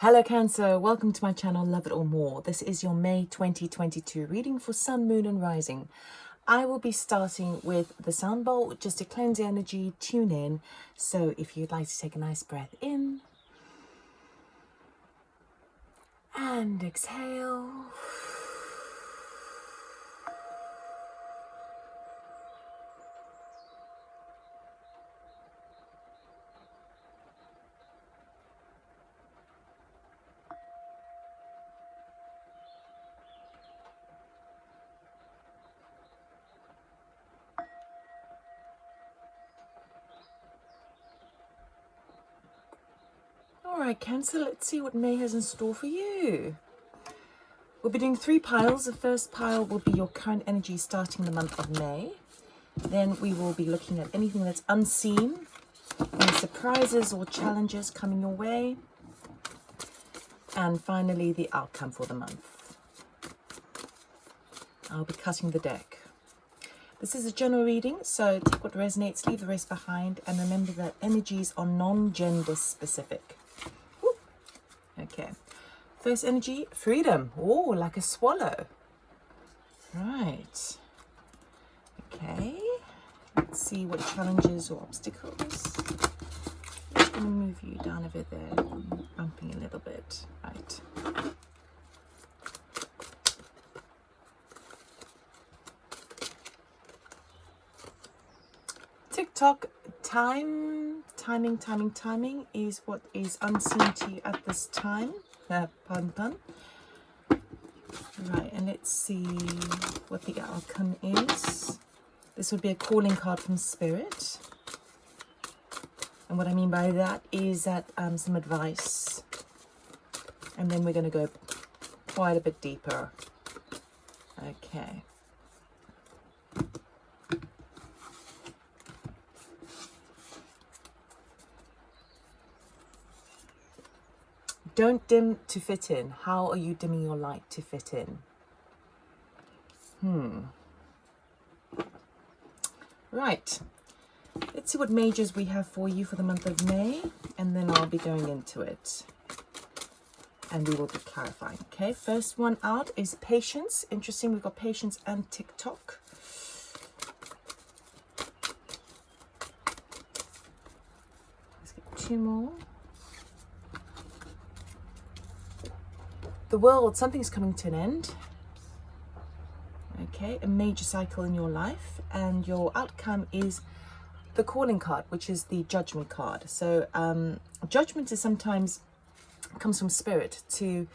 Hello Cancer, welcome to my channel Love It or More. This is your May 2022 reading for Sun, Moon and Rising. I will be starting with the sound bowl just to cleanse the energy, tune in. So if you'd like to take a nice breath in and exhale. Alright Cancer, let's see what May has in store for you. We'll be doing 3 piles. The first pile will be your current energy starting the month of May. Then we will be looking at anything that's unseen, any surprises or challenges coming your way. And finally, the outcome for the month. I'll be cutting the deck. This is a general reading, so take what resonates, leave the rest behind, and remember that energies are non-gender specific. Woo. Okay. First energy, freedom. Oh, like a swallow. Right. Okay. Let's see what challenges or obstacles. Just going to move you down over there. I'm bumping a little bit. Right. TikTok, timing is what is unseen to you at this time. Pun. Right, and let's see what the outcome is. This would be a calling card from Spirit. And what I mean by that is that some advice. And then we're going to go quite a bit deeper. Okay. Don't dim to fit in. How are you dimming your light to fit in? Right. Let's see what majors we have for you for the month of May, and then I'll be going into it. And we will be clarifying. Okay, first one out is patience. Interesting, we've got patience and TikTok. Let's get 2 more. The world, something's coming to an end. Okay, a major cycle in your life, and your outcome is the calling card, which is the judgment card. So judgment is sometimes comes from Spirit to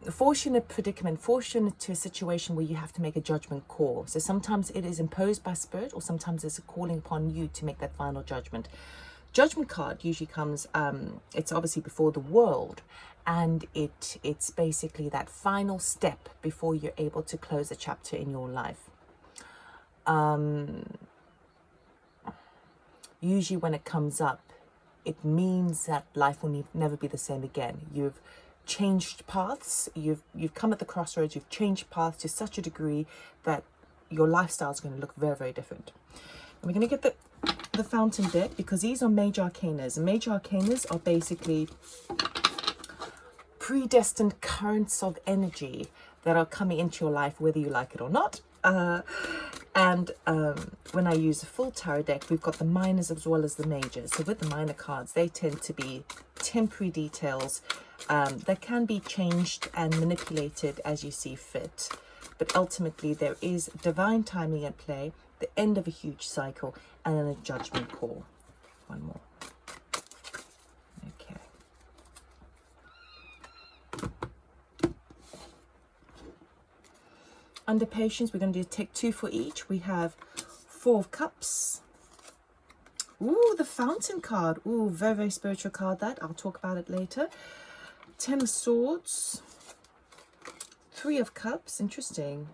force you in a predicament, force you into a situation where you have to make a judgment call. So sometimes it is imposed by Spirit, or sometimes it's a calling upon you to make that final judgment. Judgment card usually comes, it's obviously before the world, and it's basically that final step before you're able to close a chapter in your life. Usually when it comes up, it means that life will never be the same again. You've changed paths, you've come at the crossroads, you've changed paths to such a degree that your lifestyle is going to look very, very different. And we're going to get the fountain deck, because these are major arcanas. And major arcanas are basically predestined currents of energy that are coming into your life, whether you like it or not. When I use a full tarot deck, we've got the minors as well as the majors. So with the minor cards, they tend to be temporary details that can be changed and manipulated as you see fit. But ultimately, there is divine timing at play, the end of a huge cycle, and then a judgment call. One more. Okay. Under patience, we're going to take 2 for each. We have 4 of Cups. Ooh, the Fountain card. Ooh, very, very spiritual card that. I'll talk about it later. 10 of Swords. 3 of Cups. Interesting.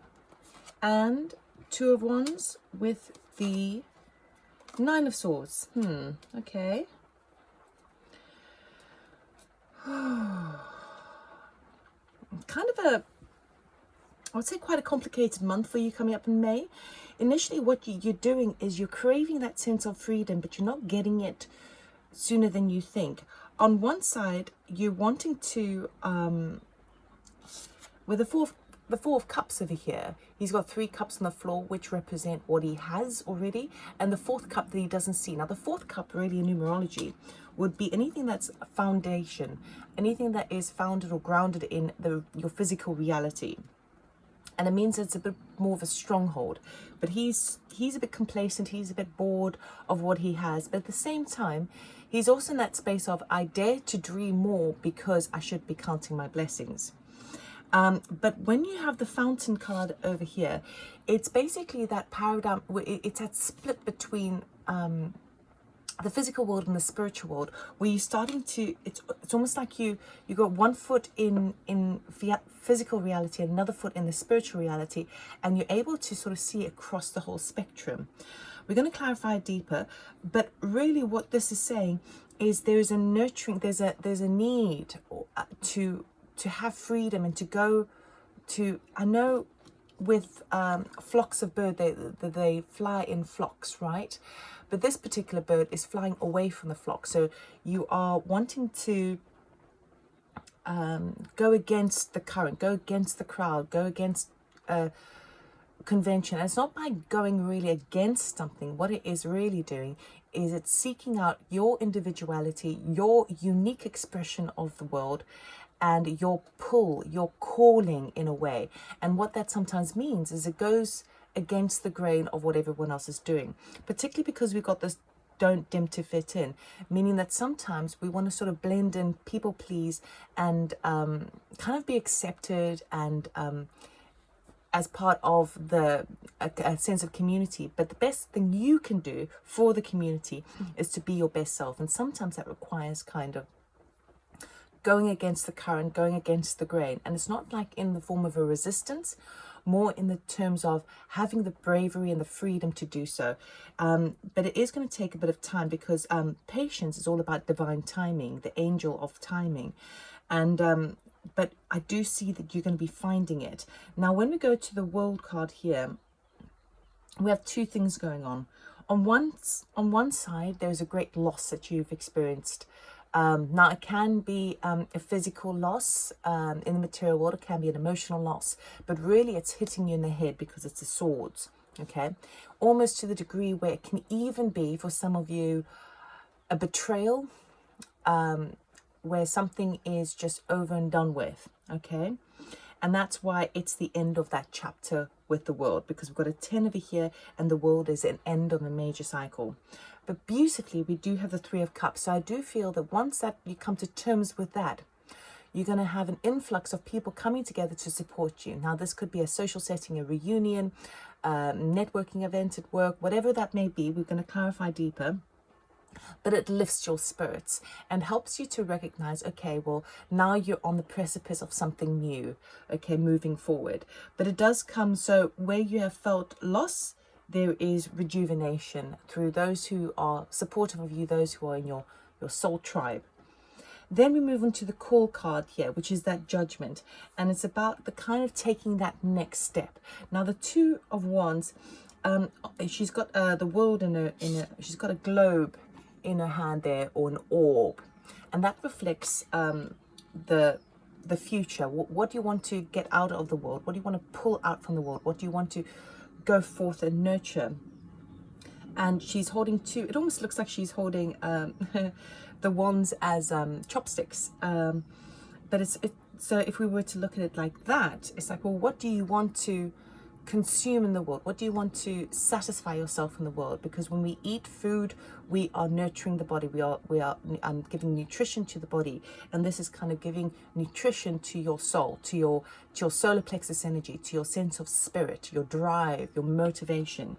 And 2 of Wands with the 9 of Swords. Okay. Kind of I would say quite a complicated month for you coming up in May. Initially, what you're doing is you're craving that sense of freedom, but you're not getting it sooner than you think. on one side, you're wanting to, with the Four of Cups over here, he's got 3 cups on the floor, which represent what he has already, and the 4th cup that he doesn't see. Now, the 4th cup, really in numerology, would be anything that's foundation, anything that is founded or grounded in your physical reality. And it means it's a bit more of a stronghold. But he's a bit complacent, he's a bit bored of what he has. But at the same time, he's also in that space of, I dare to dream more because I should be counting my blessings. But when you have the Fountain card over here, it's basically that paradigm, it's that split between the physical world and the spiritual world, where you're starting to, it's almost like you got one foot in physical reality and another foot in the spiritual reality, and you're able to sort of see across the whole spectrum. We're going to clarify deeper, but really what this is saying is there's a nurturing, there's a need to have freedom and to go to, I know with flocks of birds, they fly in flocks, right? But this particular bird is flying away from the flock. So you are wanting to go against the current, go against the crowd, go against convention. And it's not by going really against something. What it is really doing is it's seeking out your individuality, your unique expression of the world, and your pull, your calling in a way. And what that sometimes means is it goes against the grain of what everyone else is doing, particularly because we've got this don't dim to fit in, meaning that sometimes we want to sort of blend in, people please, and kind of be accepted and as part of a sense of community. But the best thing you can do for the community is to be your best self, and sometimes that requires kind of going against the current, going against the grain. And it's not like in the form of a resistance, more in the terms of having the bravery and the freedom to do so. But it is going to take a bit of time, because patience is all about divine timing, the angel of timing. And but I do see that you're going to be finding it. Now, when we go to the World card here, we have 2 things going on. On one side, there's a great loss that you've experienced. Now, it can be a physical loss in the material world. It can be an emotional loss, but really it's hitting you in the head because it's the swords, okay? Almost to the degree where it can even be, for some of you, a betrayal, where something is just over and done with, okay? And that's why it's the end of that chapter with the World, because we've got a 10 over here and the World is an end of a major cycle. But beautifully, we do have the 3 of Cups. So I do feel that once that you come to terms with that, you're going to have an influx of people coming together to support you. Now, this could be a social setting, a reunion, networking event at work, whatever that may be. We're going to clarify deeper. But it lifts your spirits and helps you to recognize, okay, well, now you're on the precipice of something new, okay, moving forward. But it does come, so where you have felt loss, there is rejuvenation through those who are supportive of you, those who are in your soul tribe. Then we move on to the Call card here, which is that Judgment. And it's about the kind of taking that next step. Now, the 2 of Wands, she's got the world she's got a globe in her hand there, or an orb. And that reflects the future. What do you want to get out of the world? What do you want to pull out from the world? What do you want to go forth and nurture? And she's holding 2, it almost looks like she's holding the wands as chopsticks, but so if we were to look at it like that, it's like, well, what do you want to consume in the world? What do you want to satisfy yourself in the world? Because when we eat food, we are nurturing the body, we are giving nutrition to the body, and this is kind of giving nutrition to your soul, to your solar plexus energy, to your sense of spirit, your drive, your motivation.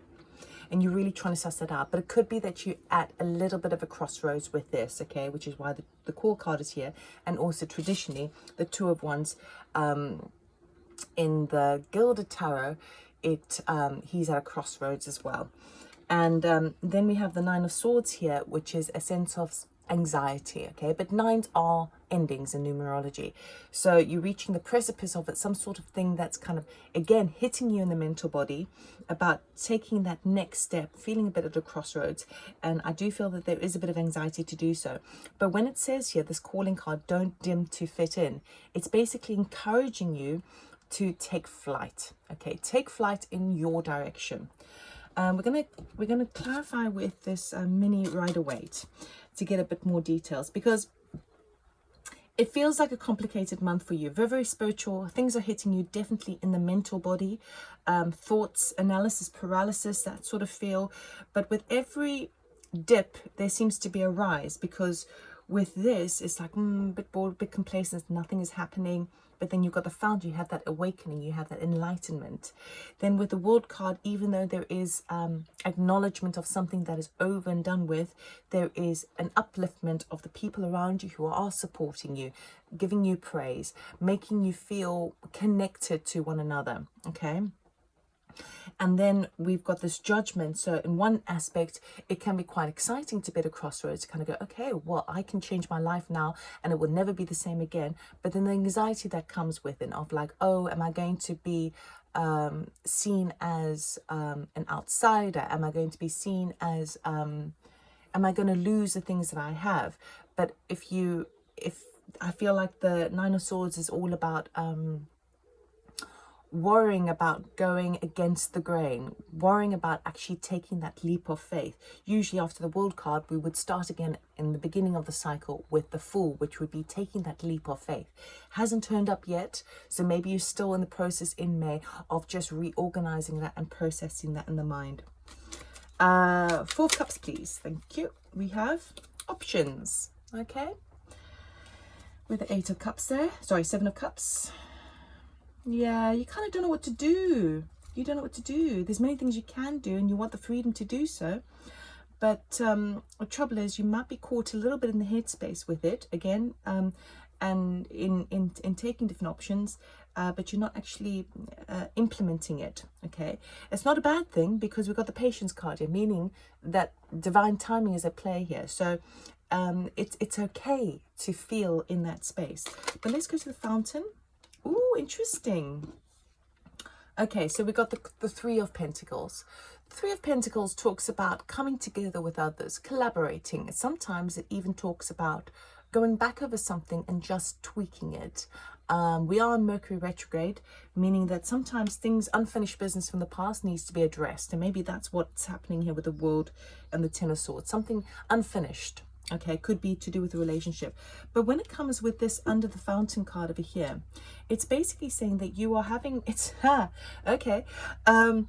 And you're really trying to suss that out. But it could be that you're at a little bit of a crossroads with this, okay? Which is why the Call card is here. And also traditionally, the 2 of Wands in the Gilded Tarot, he's at a crossroads as well. And then we have the 9 of Swords here, which is a sense of anxiety, okay? But 9s are endings in numerology. So you're reaching the precipice of it, some sort of thing that's kind of, again, hitting you in the mental body, about taking that next step, feeling a bit at a crossroads. And I do feel that there is a bit of anxiety to do so. But when it says here, this calling card, don't dim to fit in, it's basically encouraging you to take flight. Okay, take flight in your direction. We're gonna clarify with this mini Rider-Waite to get a bit more details, because it feels like a complicated month for you. Very, very spiritual. Things are hitting you definitely in the mental body. Thoughts, analysis, paralysis, that sort of feel. But with every dip, there seems to be a rise, because with this, it's like, a bit bored, a bit complacent, nothing is happening. But then you've got the Founder, you have that awakening, you have that enlightenment. Then with the World card, even though there is acknowledgement of something that is over and done with, there is an upliftment of the people around you who are supporting you, giving you praise, making you feel connected to one another, okay? And then we've got this Judgment. So in one aspect, it can be quite exciting to be at a crossroads, to kind of go, okay, well, I can change my life now and it will never be the same again. But then the anxiety that comes with it of like, oh, am I going to be seen as an outsider? Am I going to be seen as, am I going to lose the things that I have? But if I feel like the Nine of Swords is all about worrying about going against the grain, worrying about actually taking that leap of faith. Usually after the World card, we would start again in the beginning of the cycle with the Fool, which would be taking that leap of faith. Hasn't turned up yet, so maybe you're still in the process in May of just reorganizing that and processing that in the mind. 4 of Cups, please. Thank you. We have options, okay? With the 8 of Cups there. Sorry, 7 of Cups. Yeah, you kind of don't know what to do. You don't know what to do. There's many things you can do and you want the freedom to do so. But the trouble is you might be caught a little bit in the headspace with it again, and in taking different options, but you're not actually implementing it, okay? It's not a bad thing, because we've got the Patience card here, meaning that divine timing is at play here. So it's okay to feel in that space. But let's go to the Fountain. Ooh, interesting. Okay, so we got the 3 of Pentacles. The 3 of Pentacles talks about coming together with others, collaborating. Sometimes it even talks about going back over something and just tweaking it. We are in Mercury retrograde, meaning that sometimes things, unfinished business from the past needs to be addressed. And maybe that's what's happening here with the World and the 10 of Swords. Something unfinished. Okay, could be to do with a relationship. But when it comes with this under the Fountain card over here, it's basically saying that you are having, it's, okay, oh,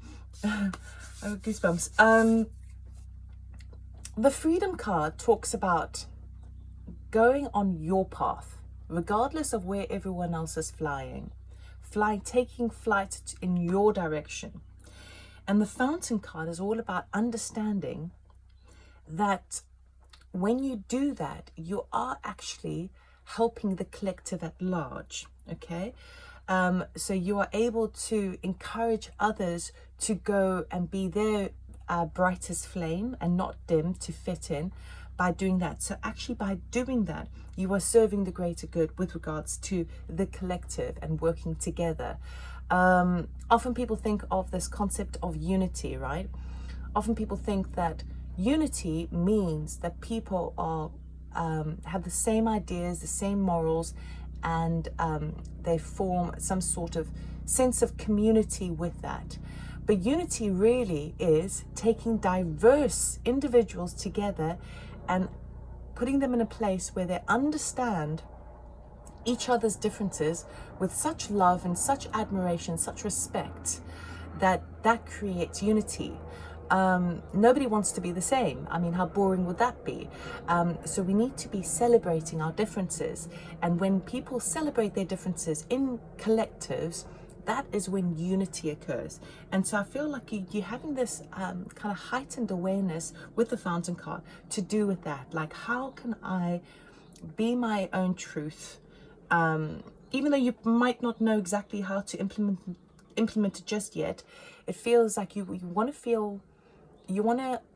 goosebumps. The Freedom card talks about going on your path, regardless of where everyone else is flying, taking flight in your direction. And the Fountain card is all about understanding that when you do that, you are actually helping the collective at large, okay? So you are able to encourage others to go and be their brightest flame and not dim, to fit in by doing that. So actually by doing that, you are serving the greater good with regards to the collective and working together. Often people think of this concept of unity, right? Often people think that unity means that people are have the same ideas, the same morals, and they form some sort of sense of community with that. But unity really is taking diverse individuals together and putting them in a place where they understand each other's differences with such love and such admiration, such respect, that creates unity. Nobody wants to be the same. I mean, how boring would that be? So we need to be celebrating our differences. And when people celebrate their differences in collectives, that is when unity occurs. And so I feel like you're having this kind of heightened awareness with the Fountain card to do with that. Like, how can I be my own truth? Even though you might not know exactly how to implement it just yet, it feels like you want to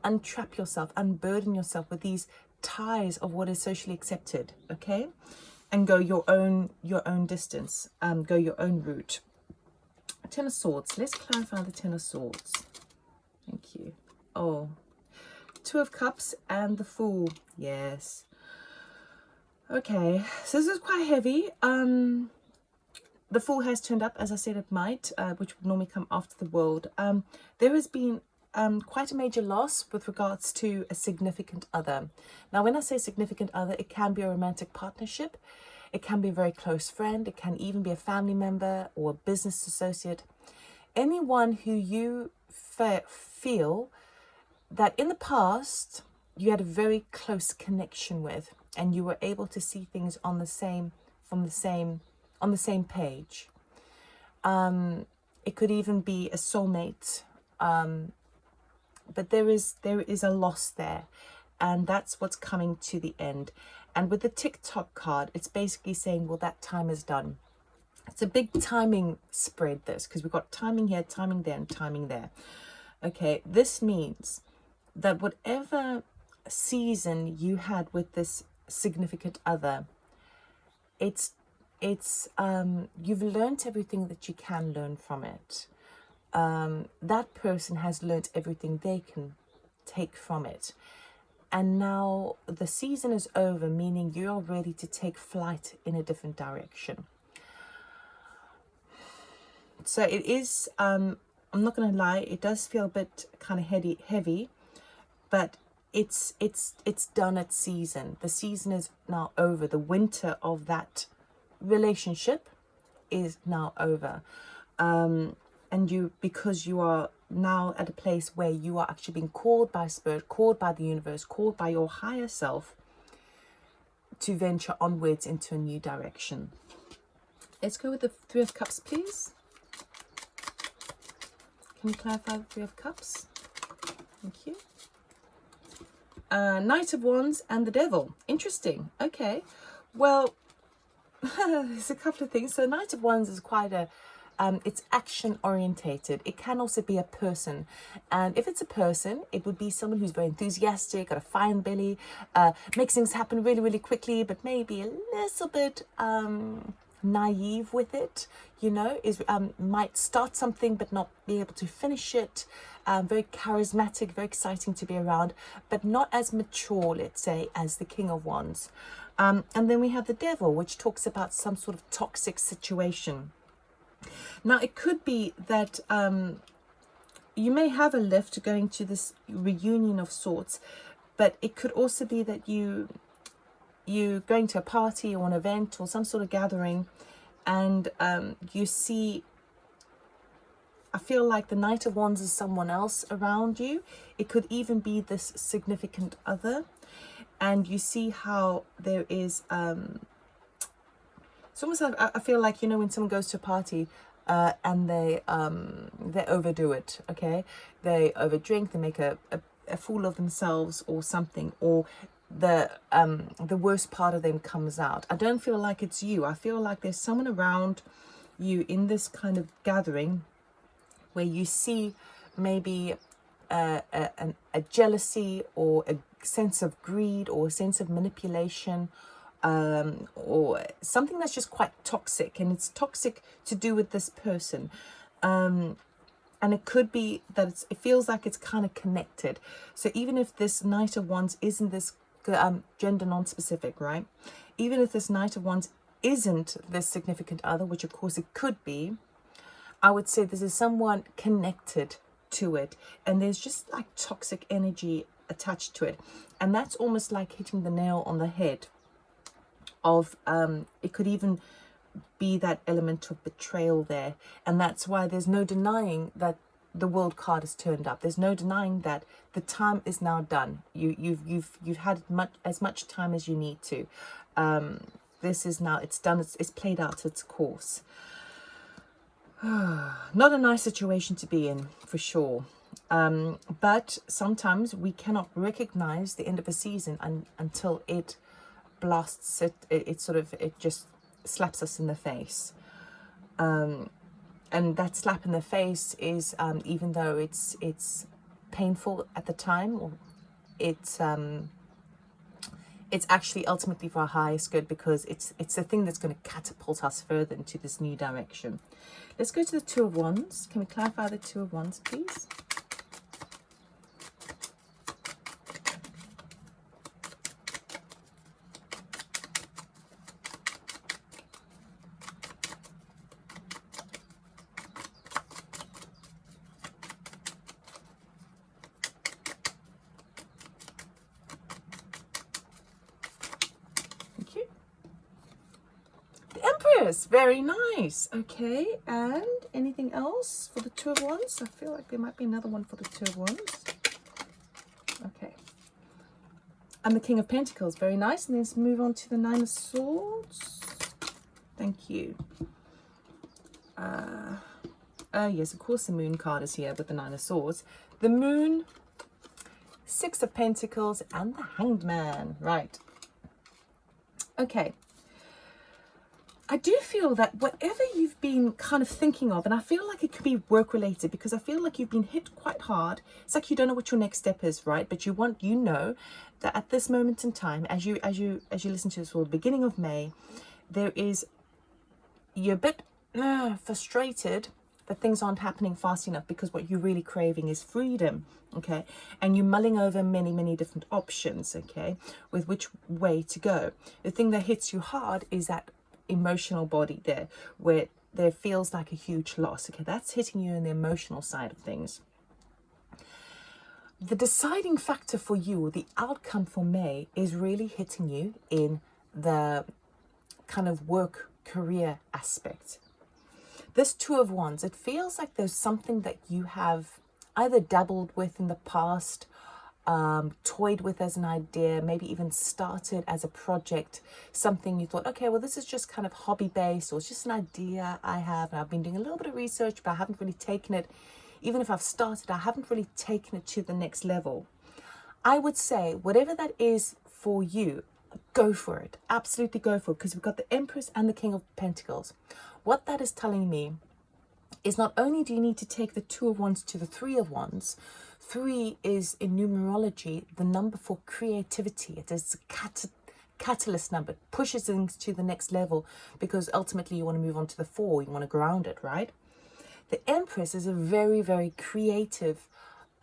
untrap yourself, unburden yourself with these ties of what is socially accepted, okay? and go your own distance, go your own route. Ten of Swords. Let's clarify the Ten of Swords. Thank you. Oh, Two of Cups and the Fool. Yes. Okay, so this is quite heavy. The Fool has turned up, as I said it might, which would normally come after the World. There has been quite a major loss with regards to a significant other. Now, when I say significant other, it can be a romantic partnership. It can be a very close friend. It can even be a family member or a business associate. Anyone who you feel that in the past you had a very close connection with, and you were able to see things on the same page. It could even be a soulmate, but there is a loss there, and that's what's coming to the end. And with the TikTok card, it's basically saying, well, that time is done. It's a big timing spread, this, because we've got timing here, timing there, and timing there. Okay, this means that whatever season you had with this significant other, you've learned everything that you can learn from it. That person has learned everything they can take from it. And now the season is over, meaning you're ready to take flight in a different direction. So it is, I'm not going to lie, it does feel a bit kind of heavy, but it's done its season. The season is now over. The winter of that relationship is now over. And because you are now at a place where you are actually being called by Spirit, called by the universe, called by your higher self to venture onwards into a new direction. Let's go with the Three of Cups, please. Can you clarify the Three of Cups? Thank you. Knight of Wands and the Devil. Interesting. Okay. Well, there's a couple of things. So Knight of Wands is quite a it's action orientated. It can also be a person, and if it's a person, it would be someone who's very enthusiastic, got a fine belly, makes things happen really, really quickly, but maybe a little bit naive with it, you know, is might start something but not be able to finish it. Very charismatic, very exciting to be around, but not as mature, let's say, as the King of Wands. And then we have the Devil, which talks about some sort of toxic situation. Now, it could be that you may have a lift going to this reunion of sorts, but it could also be that you going to a party or an event or some sort of gathering, and you see, I feel like the Knight of Wands is someone else around you. It could even be this significant other, and you see how there is it's almost like, I feel like, you know, when someone goes to a party and they overdo it, okay? They overdrink, they make a fool of themselves or something, or the worst part of them comes out. I don't feel like it's you. I feel like there's someone around you in this kind of gathering where you see maybe a jealousy or a sense of greed or a sense of manipulation, or something that's just quite toxic, and it's toxic to do with this person. And it could be that it feels like it's kind of connected. So even if this Knight of Wands isn't this gender non-specific, right? Even if this Knight of Wands isn't this significant other, which of course it could be, I would say this is someone connected to it, and there's just like toxic energy attached to it, and that's almost like hitting the nail on the head of it could even be that element of betrayal there. And that's why there's no denying that the World card has turned up. There's no denying that the time is now done. You've had as much time as you need to. This is now, it's done, it's played out its course. Not a nice situation to be in, for sure. But sometimes we cannot recognize the end of a season until it blasts it. It just slaps us in the face. And that slap in the face is, even though it's painful at the time, or it's actually ultimately for our highest good, because it's the thing that's going to catapult us further into this new direction. Let's go to the Two of Wands. Can we clarify the Two of Wands, please? Empress, very nice. Okay, and anything else for the Two of Wands? I feel like there might be another one for the Two of Wands. Okay. And the King of Pentacles, very nice. And let's move on to the Nine of Swords. Thank you. Yes, of course the Moon card is here with the Nine of Swords. The Moon, Six of Pentacles, and the Hanged Man. Right. Okay. I do feel that whatever you've been kind of thinking of, and I feel like it could be work related, because I feel like you've been hit quite hard. It's like you don't know what your next step is, right? But you know that at this moment in time, as you listen to this, for the beginning of May, you're a bit frustrated that things aren't happening fast enough, because what you're really craving is freedom, okay? And you're mulling over many different options, okay, with which way to go. The thing that hits you hard is that emotional body there, where there feels like a huge loss. Okay, that's hitting you in the emotional side of things. The deciding factor for you, or the outcome for May, is really hitting you in the kind of work career aspect. This Two of Wands, it feels like there's something that you have either dabbled with in the past, toyed with as an idea, maybe even started as a project, something you thought, okay, well, this is just kind of hobby based, or it's just an idea I have, and I've been doing a little bit of research, but I haven't really taken it. Even if I've started, I haven't really taken it to the next level. I would say whatever that is for you, go for it. Absolutely go for it, because we've got the Empress and the King of Pentacles. What that is telling me is not only do you need to take the Two of Wands to the Three of Wands. 3 is, in numerology, the number for creativity. It is a catalyst number. It pushes things to the next level, because ultimately you want to move on to the 4. You want to ground it, right? The Empress is a very creative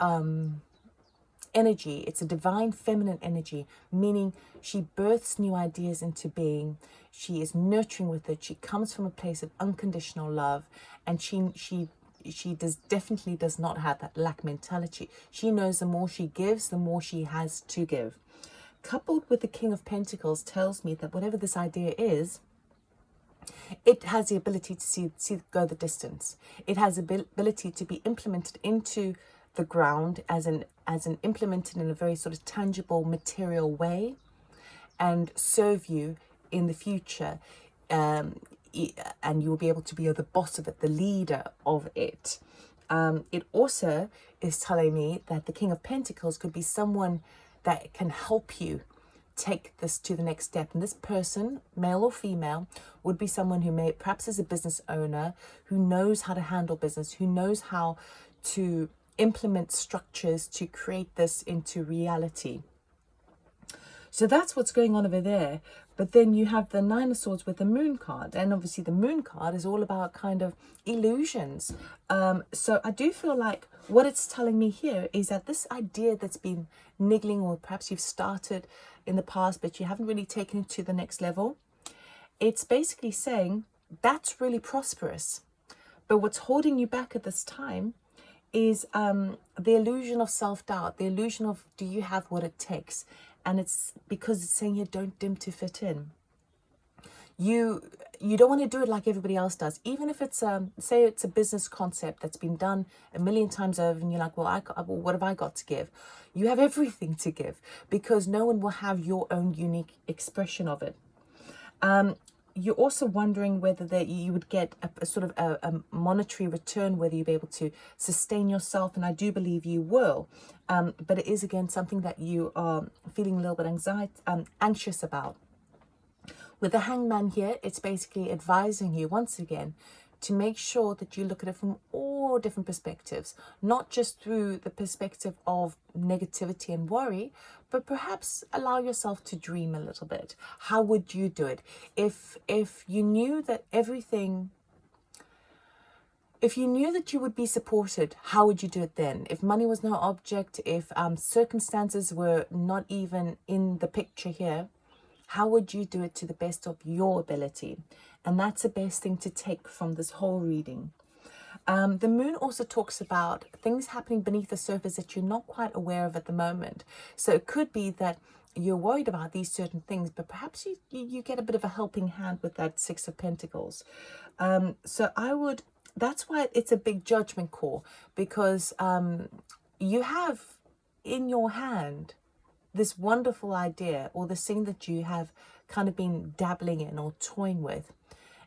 energy. It's a divine feminine energy, meaning she births new ideas into being. She is nurturing with it. She comes from a place of unconditional love, and she definitely does not have that lack mentality. She knows the more she gives, the more she has to give. Coupled with the King of Pentacles tells me that whatever this idea is, it has the ability to see go the distance. It has the ability to be implemented into the ground as an implemented in a very sort of tangible, material way, and serve you in the future. And you will be able to be the boss of it, the leader of it. It also is telling me that the King of Pentacles could be someone that can help you take this to the next step. And this person, male or female, would be someone who perhaps is a business owner, who knows how to handle business, who knows how to implement structures to create this into reality. So that's what's going on over there. But then you have the Nine of Swords with the Moon card. And obviously the Moon card is all about kind of illusions. So I do feel like what it's telling me here is that this idea that's been niggling, or perhaps you've started in the past, but you haven't really taken it to the next level. It's basically saying that's really prosperous. But what's holding you back at this time is the illusion of self-doubt, the illusion of, do you have what it takes? And it's because it's saying here, don't dim to fit in. You don't want to do it like everybody else does. Even if it's, say it's a business concept that's been done a million times over, and you're like, well, what have I got to give? You have everything to give, because no one will have your own unique expression of it. You're also wondering whether you would get a sort of a monetary return, whether you'll be able to sustain yourself, and I do believe you will. But it is, again, something that you are feeling a little bit anxious about. With the Hangman here, it's basically advising you, once again, to make sure that you look at it from all different perspectives, not just through the perspective of negativity and worry, but perhaps allow yourself to dream a little bit. How would you do it? If you knew that everything, if you knew that you would be supported, how would you do it then? If money was no object, if circumstances were not even in the picture here, how would you do it to the best of your ability? And that's the best thing to take from this whole reading. The moon also talks about things happening beneath the surface that you're not quite aware of at the moment. So it could be that you're worried about these certain things, but perhaps you get a bit of a helping hand with that Six of Pentacles. So that's why it's a big judgment call, because you have in your hand this wonderful idea, or this thing that you have kind of been dabbling in or toying with.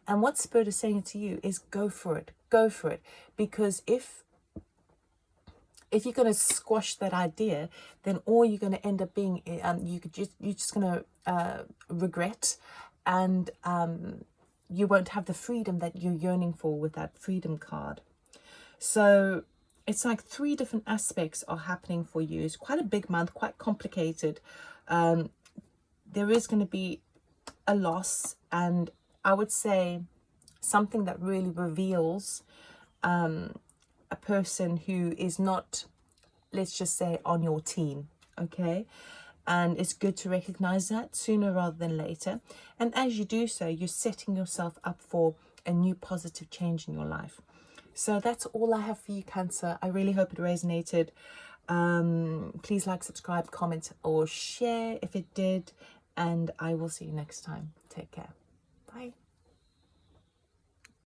And what Spirit is saying to you is go for it. Go for it. Because if you're going to squash that idea, then all you're going to end up being, you're just going to regret, and you won't have the freedom that you're yearning for with that freedom card. So it's like 3 different aspects are happening for you. It's quite a big month, quite complicated. There is going to be a loss, and I would say something that really reveals a person who is not, let's just say, on your team, okay? And it's good to recognize that sooner rather than later. And as you do so, you're setting yourself up for a new positive change in your life. So that's all I have for you, Cancer. I really hope it resonated. Please like, subscribe, comment, or share if it did. And I will see you next time. Take care.